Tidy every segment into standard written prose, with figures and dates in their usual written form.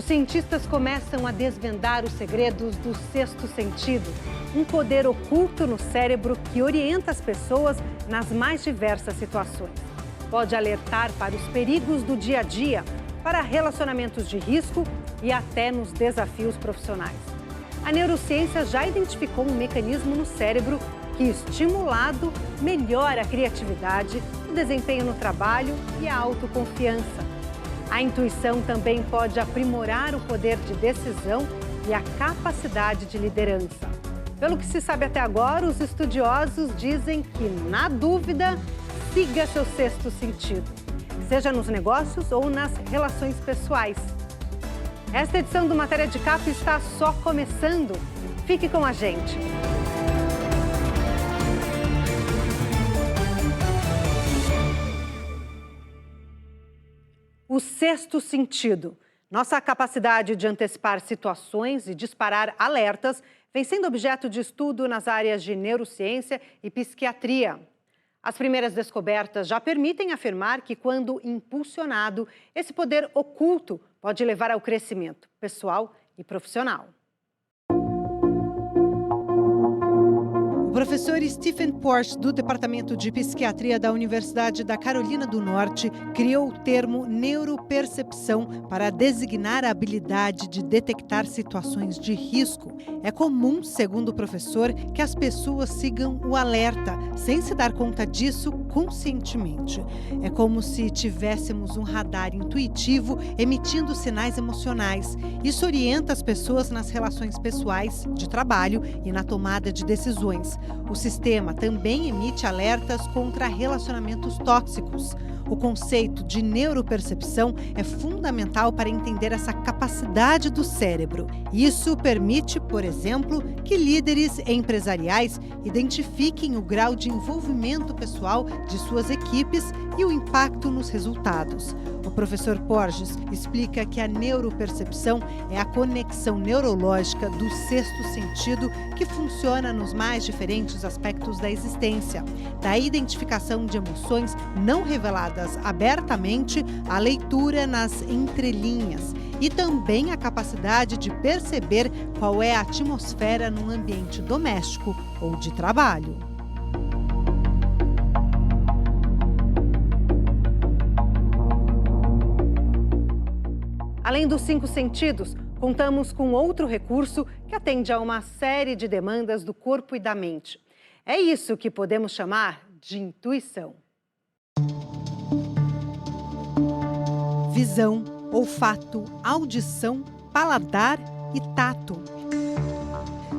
os cientistas começam a desvendar os segredos do sexto sentido, um poder oculto no cérebro que orienta as pessoas nas mais diversas situações. Pode alertar para os perigos do dia a dia, para relacionamentos de risco e até nos desafios profissionais. A neurociência já identificou um mecanismo no cérebro que, estimulado, melhora a criatividade, o desempenho no trabalho e a autoconfiança. A intuição também pode aprimorar o poder de decisão e a capacidade de liderança. Pelo que se sabe até agora, os estudiosos dizem que, na dúvida, siga seu sexto sentido, seja nos negócios ou nas relações pessoais. Esta edição do Matéria de Capa está só começando. Fique com a gente. O sexto sentido, nossa capacidade de antecipar situações e disparar alertas, vem sendo objeto de estudo nas áreas de neurociência e psiquiatria. As primeiras descobertas já permitem afirmar que, quando impulsionado, esse poder oculto pode levar ao crescimento pessoal e profissional. O professor Stephen Porsche, do Departamento de Psiquiatria da Universidade da Carolina do Norte, criou o termo neuropercepção para designar a habilidade de detectar situações de risco. É comum, segundo o professor, que as pessoas sigam o alerta, sem se dar conta disso conscientemente. É como se tivéssemos um radar intuitivo emitindo sinais emocionais. Isso orienta as pessoas nas relações pessoais, de trabalho e na tomada de decisões. O sistema também emite alertas contra relacionamentos tóxicos. O conceito de neuropercepção é fundamental para entender essa capacidade do cérebro. Isso permite, por exemplo, que líderes empresariais identifiquem o grau de envolvimento pessoal de suas equipes e o impacto nos resultados. O professor Porges explica que a neuropercepção é a conexão neurológica do sexto sentido que funciona nos mais diferentes aspectos da existência, da identificação de emoções não reveladas abertamente à leitura nas entrelinhas e também a capacidade de perceber qual é a atmosfera num ambiente doméstico ou de trabalho. Além dos 5 sentidos, contamos com outro recurso que atende a uma série de demandas do corpo e da mente. É isso que podemos chamar de intuição. Visão, olfato, audição, paladar e tato.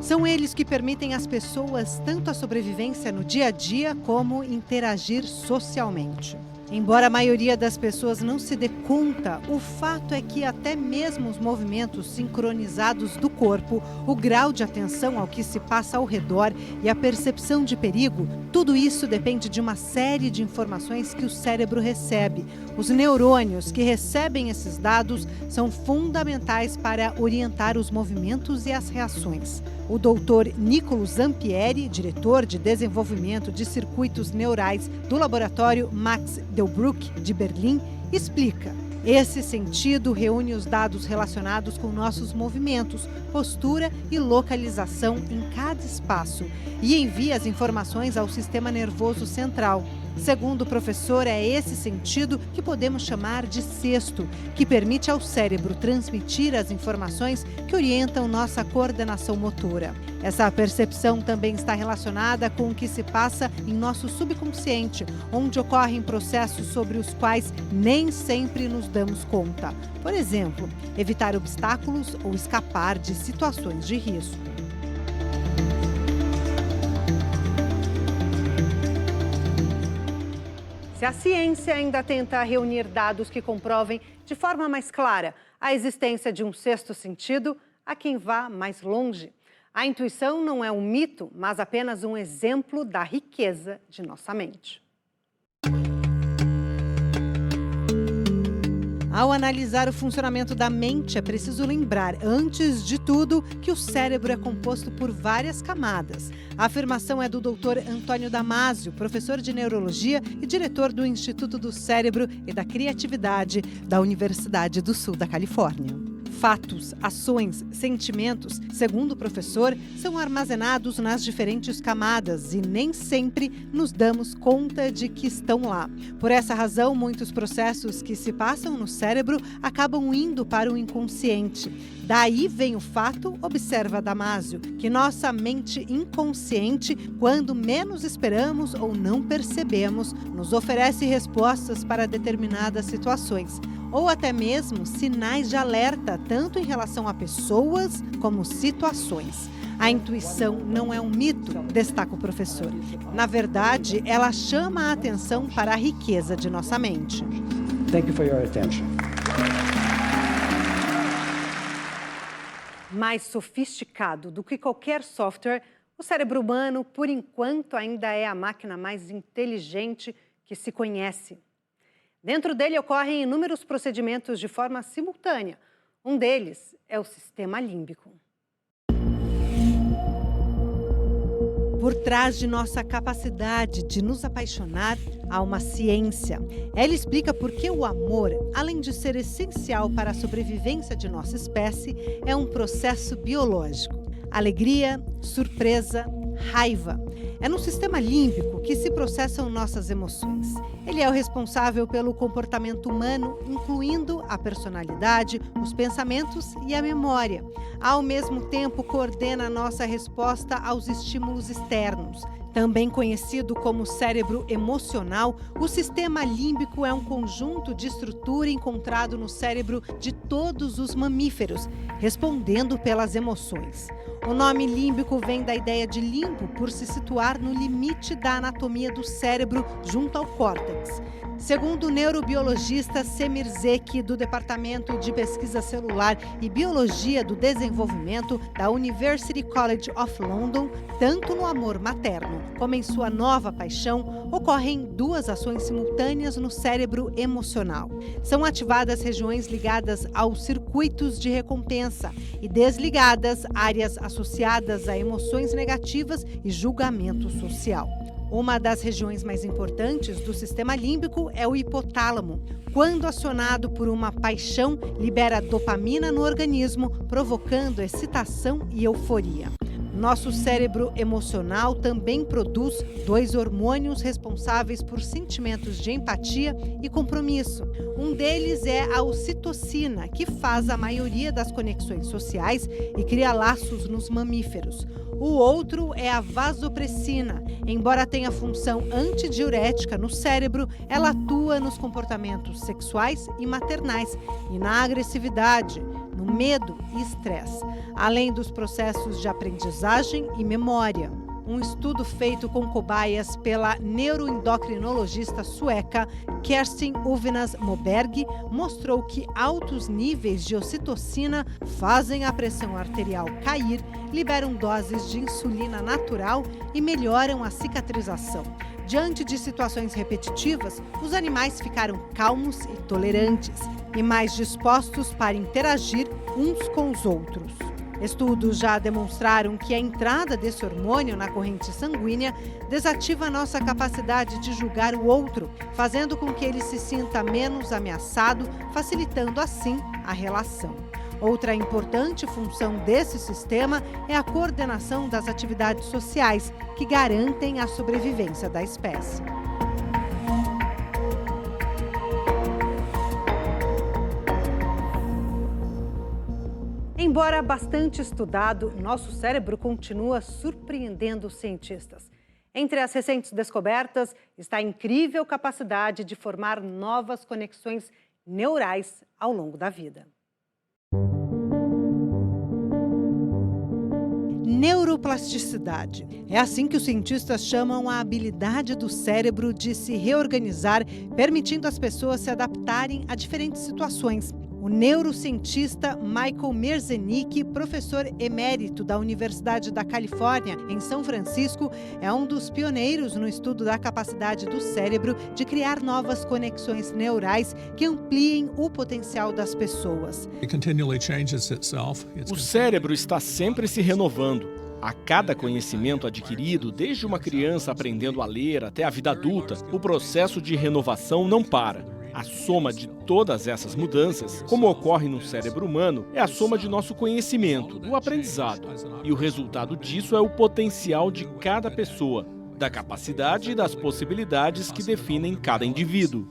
São eles que permitem às pessoas tanto a sobrevivência no dia a dia como interagir socialmente. Embora a maioria das pessoas não se dê conta, o fato é que até mesmo os movimentos sincronizados do corpo, o grau de atenção ao que se passa ao redor e a percepção de perigo, tudo isso depende de uma série de informações que o cérebro recebe. Os neurônios que recebem esses dados são fundamentais para orientar os movimentos e as reações. O Dr. Nicolo Zampieri, diretor de desenvolvimento de circuitos neurais do laboratório Max Delbruck de Berlim, explica. Esse sentido reúne os dados relacionados com nossos movimentos, postura e localização em cada espaço e envia as informações ao sistema nervoso central. Segundo o professor, é esse sentido que podemos chamar de sexto, que permite ao cérebro transmitir as informações que orientam nossa coordenação motora. Essa percepção também está relacionada com o que se passa em nosso subconsciente, onde ocorrem processos sobre os quais nem sempre nos damos conta. Por exemplo, evitar obstáculos ou escapar de situações de risco. Se a ciência ainda tenta reunir dados que comprovem de forma mais clara a existência de um sexto sentido, há quem vá mais longe. A intuição não é um mito, mas apenas um exemplo da riqueza de nossa mente. Ao analisar o funcionamento da mente, é preciso lembrar, antes de tudo, que o cérebro é composto por várias camadas. A afirmação é do Dr. Antônio Damasio, professor de neurologia e diretor do Instituto do Cérebro e da Criatividade da Universidade do Sul da Califórnia. Fatos, ações, sentimentos, segundo o professor, são armazenados nas diferentes camadas e nem sempre nos damos conta de que estão lá. Por essa razão, muitos processos que se passam no cérebro acabam indo para o inconsciente. Daí vem o fato, observa Damasio, que nossa mente inconsciente, quando menos esperamos ou não percebemos, nos oferece respostas para determinadas situações, ou até mesmo sinais de alerta, tanto em relação a pessoas como situações. A intuição não é um mito, destaca o professor. Na verdade, ela chama a atenção para a riqueza de nossa mente. Thank you for your attention. Mais sofisticado do que qualquer software, o cérebro humano, por enquanto, ainda é a máquina mais inteligente que se conhece. Dentro dele ocorrem inúmeros procedimentos de forma simultânea. Um deles é o sistema límbico. Por trás de nossa capacidade de nos apaixonar, há uma ciência. Ela explica por que o amor, além de ser essencial para a sobrevivência de nossa espécie, é um processo biológico. Alegria, surpresa, raiva. É no sistema límbico que se processam nossas emoções. Ele é o responsável pelo comportamento humano, incluindo a personalidade, os pensamentos e a memória. Ao mesmo tempo, coordena a nossa resposta aos estímulos externos. Também conhecido como cérebro emocional, o sistema límbico é um conjunto de estrutura encontrado no cérebro de todos os mamíferos, respondendo pelas emoções. O nome límbico vem da ideia de limbo, por se situar no limite da anatomia do cérebro junto ao córtex. Segundo o neurobiologista Semir Zeki, do Departamento de Pesquisa Celular e Biologia do Desenvolvimento da University College of London, tanto no amor materno como em sua nova paixão, ocorrem duas ações simultâneas no cérebro emocional. São ativadas regiões ligadas aos circuitos de recompensa e desligadas áreas associadas a emoções negativas e julgamento social. Uma das regiões mais importantes do sistema límbico é o hipotálamo. Quando acionado por uma paixão, libera dopamina no organismo, provocando excitação e euforia. Nosso cérebro emocional também produz dois hormônios responsáveis por sentimentos de empatia e compromisso. Um deles é a ocitocina, que faz a maioria das conexões sociais e cria laços nos mamíferos. O outro é a vasopressina. Embora tenha função antidiurética no cérebro, ela atua nos comportamentos sexuais e maternais e na agressividade, no medo e estresse, além dos processos de aprendizagem e memória. Um estudo feito com cobaias pela neuroendocrinologista sueca Kerstin Uvenas Moberg mostrou que altos níveis de ocitocina fazem a pressão arterial cair, liberam doses de insulina natural e melhoram a cicatrização. Diante de situações repetitivas, os animais ficaram calmos e tolerantes e mais dispostos para interagir uns com os outros. Estudos já demonstraram que a entrada desse hormônio na corrente sanguínea desativa a nossa capacidade de julgar o outro, fazendo com que ele se sinta menos ameaçado, facilitando assim a relação. Outra importante função desse sistema é a coordenação das atividades sociais, que garantem a sobrevivência da espécie. Embora bastante estudado, nosso cérebro continua surpreendendo os cientistas. Entre as recentes descobertas está a incrível capacidade de formar novas conexões neurais ao longo da vida. Neuroplasticidade. É assim que os cientistas chamam a habilidade do cérebro de se reorganizar, permitindo às pessoas se adaptarem a diferentes situações. O neurocientista Michael Merzenich, professor emérito da Universidade da Califórnia, em São Francisco, é um dos pioneiros no estudo da capacidade do cérebro de criar novas conexões neurais que ampliem o potencial das pessoas. O cérebro está sempre se renovando. A cada conhecimento adquirido, desde uma criança aprendendo a ler até a vida adulta, o processo de renovação não para. A soma de todas essas mudanças, como ocorre no cérebro humano, é a soma de nosso conhecimento, o aprendizado. E o resultado disso é o potencial de cada pessoa, da capacidade e das possibilidades que definem cada indivíduo.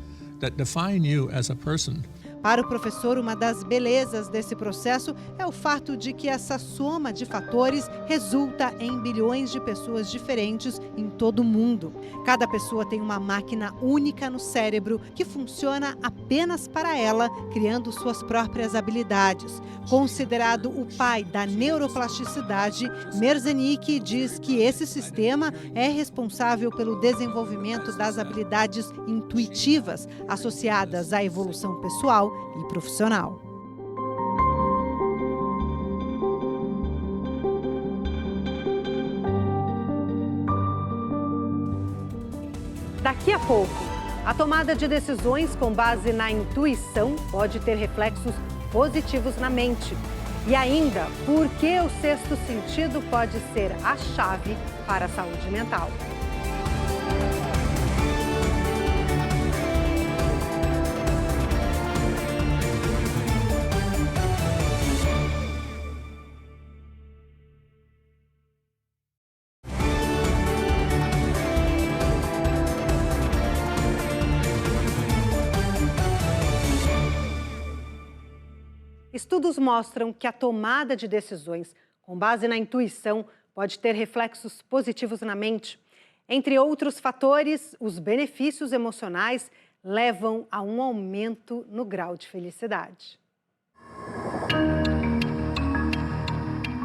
Para o professor, uma das belezas desse processo é o fato de que essa soma de fatores resulta em bilhões de pessoas diferentes em todo o mundo. Cada pessoa tem uma máquina única no cérebro que funciona apenas para ela, criando suas próprias habilidades. Considerado o pai da neuroplasticidade, Merzenich diz que esse sistema é responsável pelo desenvolvimento das habilidades intuitivas associadas à evolução pessoal e profissional. Daqui a pouco, a tomada de decisões com base na intuição pode ter reflexos positivos na mente. E ainda, por que o sexto sentido pode ser a chave para a saúde mental. Estudos mostram que a tomada de decisões com base na intuição pode ter reflexos positivos na mente. Entre outros fatores, os benefícios emocionais levam a um aumento no grau de felicidade.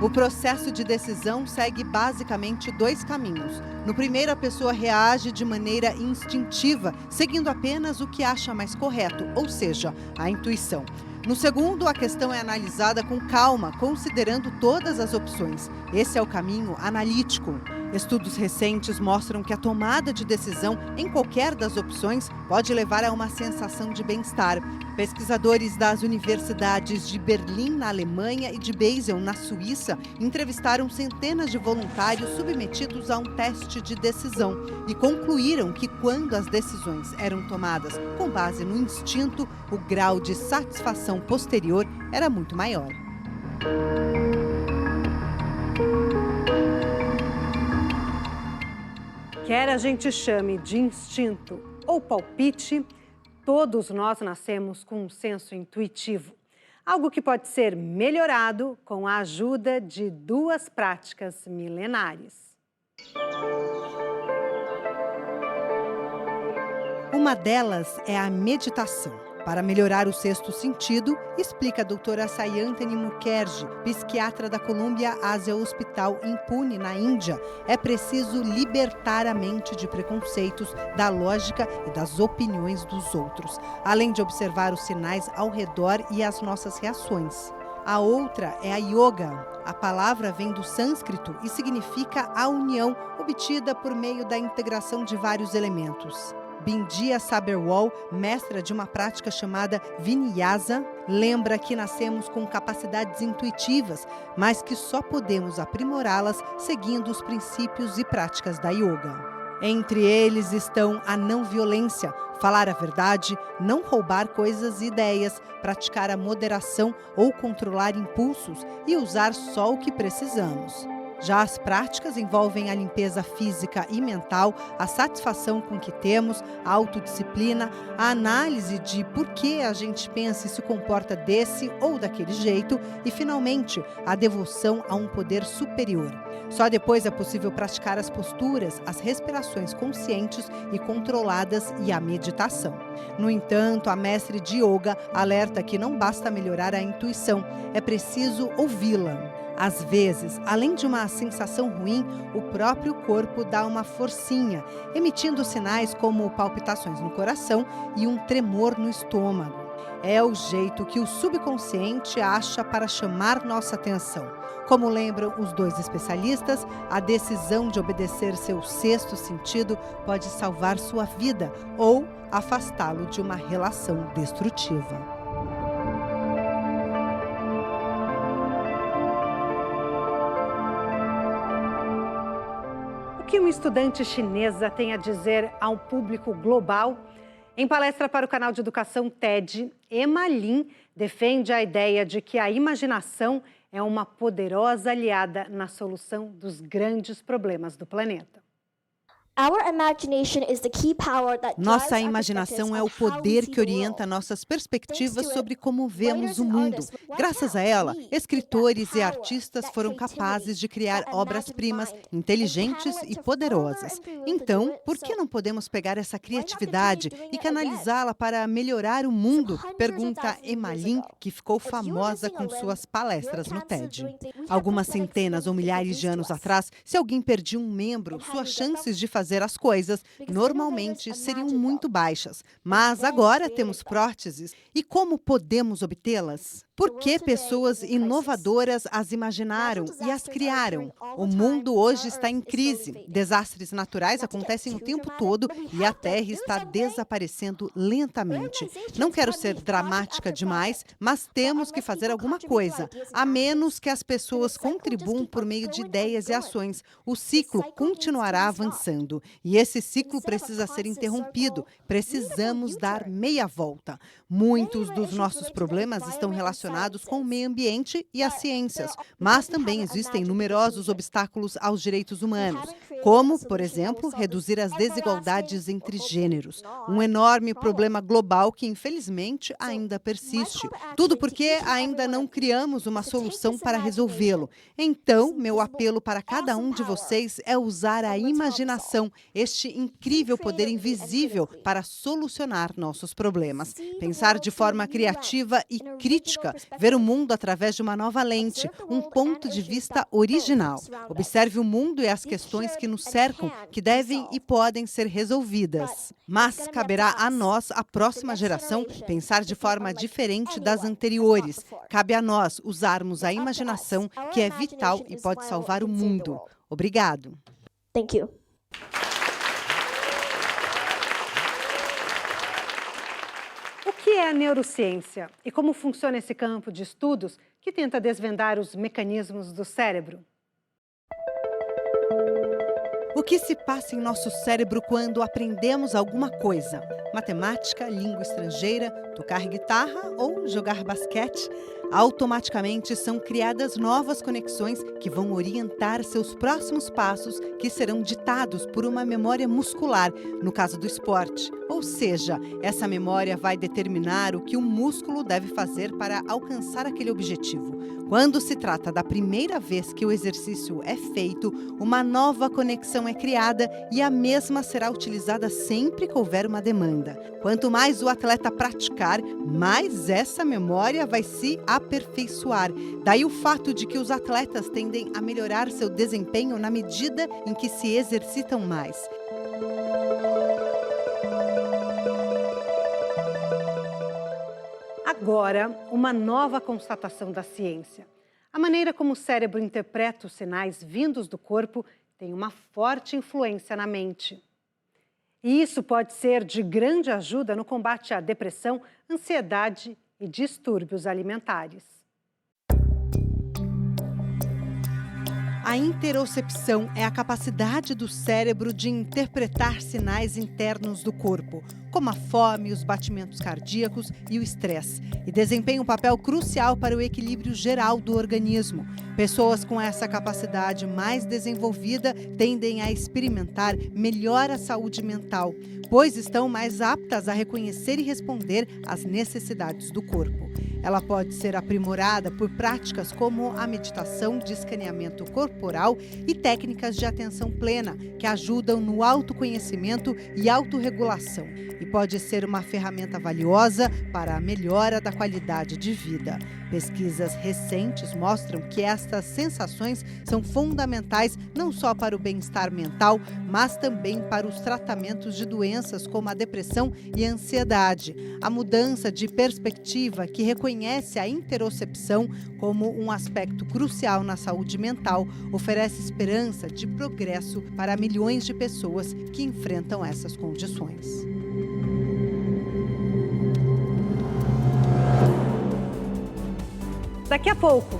O processo de decisão segue basicamente dois caminhos. No primeiro, a pessoa reage de maneira instintiva, seguindo apenas o que acha mais correto, ou seja, a intuição. No segundo, a questão é analisada com calma, considerando todas as opções. Esse é o caminho analítico. Estudos recentes mostram que a tomada de decisão em qualquer das opções pode levar a uma sensação de bem-estar. Pesquisadores das universidades de Berlim, na Alemanha, e de Basel, na Suíça, entrevistaram centenas de voluntários submetidos a um teste de decisão e concluíram que quando as decisões eram tomadas com base no instinto, o grau de satisfação posterior era muito maior. Quer a gente chame de instinto ou palpite, todos nós nascemos com um senso intuitivo. Algo que pode ser melhorado com a ajuda de duas práticas milenares. Uma delas é a meditação. Para melhorar o sexto sentido, explica a doutora Sayantani Mukherjee, psiquiatra da Columbia Asia Hospital em Pune, na Índia, é preciso libertar a mente de preconceitos, da lógica e das opiniões dos outros, além de observar os sinais ao redor e as nossas reações. A outra é a yoga. A palavra vem do sânscrito e significa a união obtida por meio da integração de vários elementos. Bindia Saberwal, mestra de uma prática chamada Vinyasa, lembra que nascemos com capacidades intuitivas, mas que só podemos aprimorá-las seguindo os princípios e práticas da yoga. Entre eles estão a não violência, falar a verdade, não roubar coisas e ideias, praticar a moderação ou controlar impulsos e usar só o que precisamos. Já as práticas envolvem a limpeza física e mental, a satisfação com o que temos, a autodisciplina, a análise de por que a gente pensa e se comporta desse ou daquele jeito e, finalmente, a devoção a um poder superior. Só depois é possível praticar as posturas, as respirações conscientes e controladas e a meditação. No entanto, a mestre de yoga alerta que não basta melhorar a intuição, é preciso ouvi-la. Às vezes, além de uma sensação ruim, o próprio corpo dá uma forcinha, emitindo sinais como palpitações no coração e um tremor no estômago. É o jeito que o subconsciente acha para chamar nossa atenção. Como lembram os dois especialistas, a decisão de obedecer seu sexto sentido pode salvar sua vida ou afastá-lo de uma relação destrutiva. O que uma estudante chinesa tem a dizer a um público global? Em palestra para o canal de educação TED, Emma Lin defende a ideia de que a imaginação é uma poderosa aliada na solução dos grandes problemas do planeta. Nossa imaginação é o poder que orienta nossas perspectivas sobre como vemos o mundo. Graças a ela, escritores e artistas foram capazes de criar obras-primas inteligentes e poderosas. Então, por que não podemos pegar essa criatividade e canalizá-la para melhorar o mundo? Pergunta Emma Lin, que ficou famosa com suas palestras no TED. Algumas centenas ou milhares de anos atrás, se alguém perdia um membro, suas chances de fazer as coisas normalmente seriam muito baixas. Mas agora temos próteses. E como podemos obtê-las? Por que pessoas inovadoras as imaginaram e as criaram? O mundo hoje está em crise. Desastres naturais acontecem o tempo todo e a Terra está desaparecendo lentamente. Não quero ser dramática demais, mas temos que fazer alguma coisa, a menos que as pessoas contribuam por meio de ideias e ações. O ciclo continuará avançando e esse ciclo precisa ser interrompido. Precisamos dar meia volta. Muitos dos nossos problemas estão relacionados com o meio ambiente e as ciências, mas também existem numerosos obstáculos aos direitos humanos, como, por exemplo, reduzir as desigualdades entre gêneros, um enorme problema global que, infelizmente, ainda persiste. Tudo porque ainda não criamos uma solução para resolvê-lo. Então, meu apelo para cada um de vocês é usar a imaginação, este incrível poder invisível, para solucionar nossos problemas. Pensar de forma criativa e crítica, ver o mundo através de uma nova lente, um ponto de vista original. Observe o mundo e as questões que nos cercam, que devem e podem ser resolvidas. Mas caberá a nós, a próxima geração, pensar de forma diferente das anteriores. Cabe a nós usarmos a imaginação, que é vital e pode salvar o mundo. Obrigado. Thank you. O que é a neurociência e como funciona esse campo de estudos que tenta desvendar os mecanismos do cérebro? O que se passa em nosso cérebro quando aprendemos alguma coisa? Matemática, língua estrangeira, tocar guitarra ou jogar basquete? Automaticamente são criadas novas conexões que vão orientar seus próximos passos, que serão ditados por uma memória muscular, no caso do esporte. Ou seja, essa memória vai determinar o que o músculo deve fazer para alcançar aquele objetivo. Quando se trata da primeira vez que o exercício é feito, uma nova conexão é criada e a mesma será utilizada sempre que houver uma demanda. Quanto mais o atleta praticar, mais essa memória vai se aperfeiçoar. Daí o fato de que os atletas tendem a melhorar seu desempenho na medida em que se exercitam mais. Agora, uma nova constatação da ciência. A maneira como o cérebro interpreta os sinais vindos do corpo tem uma forte influência na mente. E isso pode ser de grande ajuda no combate à depressão, ansiedade e distúrbios alimentares. A interocepção é a capacidade do cérebro de interpretar sinais internos do corpo, como a fome, os batimentos cardíacos e o estresse, e desempenha um papel crucial para o equilíbrio geral do organismo. Pessoas com essa capacidade mais desenvolvida tendem a experimentar melhor a saúde mental, pois estão mais aptas a reconhecer e responder às necessidades do corpo. Ela pode ser aprimorada por práticas como a meditação de escaneamento corporal e técnicas de atenção plena, que ajudam no autoconhecimento e autorregulação, e pode ser uma ferramenta valiosa para a melhora da qualidade de vida. Pesquisas recentes mostram que estas sensações são fundamentais não só para o bem-estar mental, mas também para os tratamentos de doenças como a depressão e a ansiedade. A mudança de perspectiva, que reconhece a interocepção como um aspecto crucial na saúde mental, oferece esperança de progresso para milhões de pessoas que enfrentam essas condições. Daqui a pouco,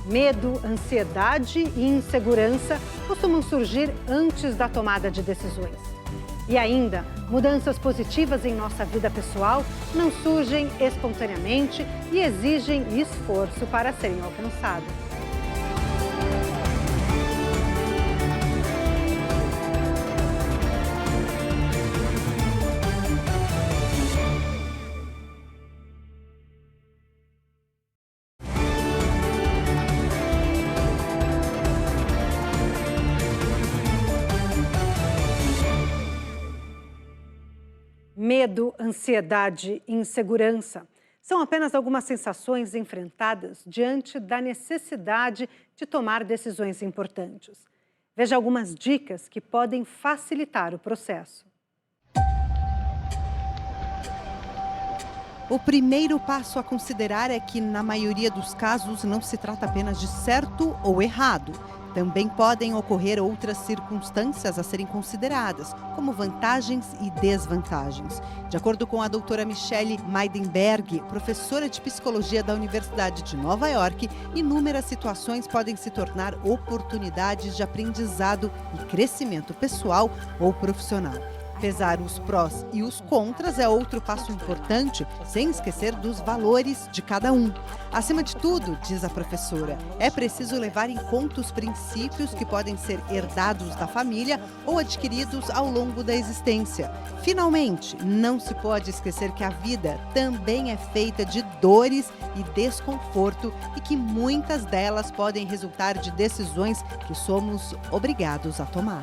medo, ansiedade e insegurança costumam surgir antes da tomada de decisões. E ainda, mudanças positivas em nossa vida pessoal não surgem espontaneamente e exigem esforço para serem alcançadas. Medo, ansiedade e insegurança são apenas algumas sensações enfrentadas diante da necessidade de tomar decisões importantes. Veja algumas dicas que podem facilitar o processo. O primeiro passo a considerar é que, na maioria dos casos, não se trata apenas de certo ou errado. Também podem ocorrer outras circunstâncias a serem consideradas, como vantagens e desvantagens. De acordo com a doutora Michelle Maidenberg, professora de psicologia da Universidade de Nova York, inúmeras situações podem se tornar oportunidades de aprendizado e crescimento pessoal ou profissional. Pesar os prós e os contras é outro passo importante, sem esquecer dos valores de cada um. Acima de tudo, diz a professora, é preciso levar em conta os princípios que podem ser herdados da família ou adquiridos ao longo da existência. Finalmente, não se pode esquecer que a vida também é feita de dores e desconforto e que muitas delas podem resultar de decisões que somos obrigados a tomar.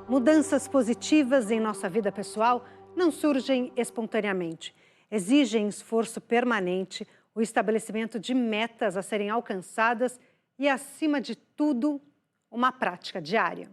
Mudanças positivas em nossa vida pessoal não surgem espontaneamente. Exigem esforço permanente, o estabelecimento de metas a serem alcançadas e, acima de tudo, uma prática diária.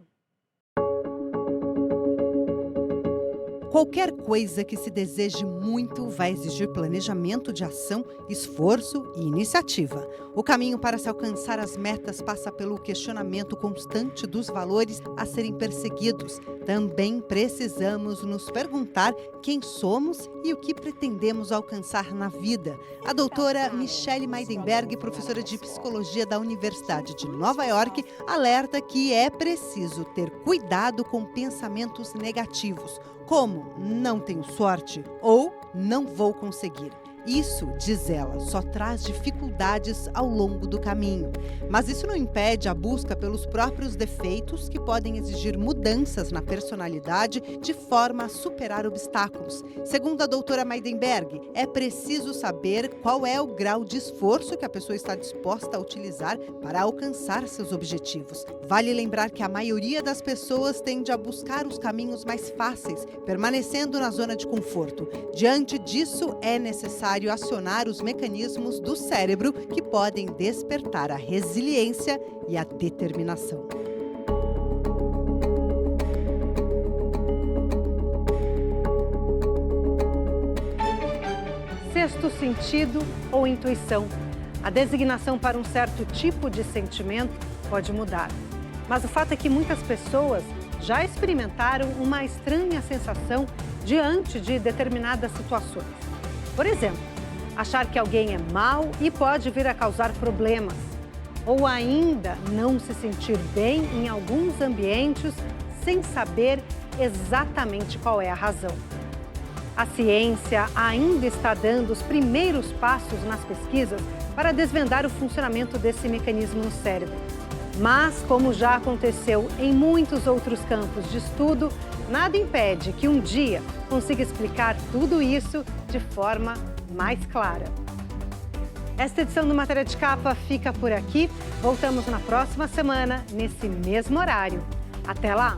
Qualquer coisa que se deseje muito vai exigir planejamento de ação, esforço e iniciativa. O caminho para se alcançar as metas passa pelo questionamento constante dos valores a serem perseguidos. Também precisamos nos perguntar quem somos e o que pretendemos alcançar na vida. A doutora Michelle Maidenberg, professora de psicologia da Universidade de Nova York, alerta que é preciso ter cuidado com pensamentos negativos, como não tenho sorte ou não vou conseguir. Isso, diz ela, só traz dificuldades ao longo do caminho. Mas isso não impede a busca pelos próprios defeitos que podem exigir mudanças na personalidade de forma a superar obstáculos. Segundo a doutora Maidenberg, é preciso saber qual é o grau de esforço que a pessoa está disposta a utilizar para alcançar seus objetivos. Vale lembrar que a maioria das pessoas tende a buscar os caminhos mais fáceis, permanecendo na zona de conforto. Diante disso, é necessário acionar os mecanismos do cérebro que podem despertar a resiliência e a determinação. Sexto sentido ou intuição. A designação para um certo tipo de sentimento pode mudar. Mas o fato é que muitas pessoas já experimentaram uma estranha sensação diante de determinadas situações. Por exemplo, achar que alguém é mau e pode vir a causar problemas. Ou ainda não se sentir bem em alguns ambientes sem saber exatamente qual é a razão. A ciência ainda está dando os primeiros passos nas pesquisas para desvendar o funcionamento desse mecanismo no cérebro. Mas, como já aconteceu em muitos outros campos de estudo, nada impede que um dia consiga explicar tudo isso de forma mais clara. Esta edição do Matéria de Capa fica por aqui. Voltamos na próxima semana, nesse mesmo horário. Até lá!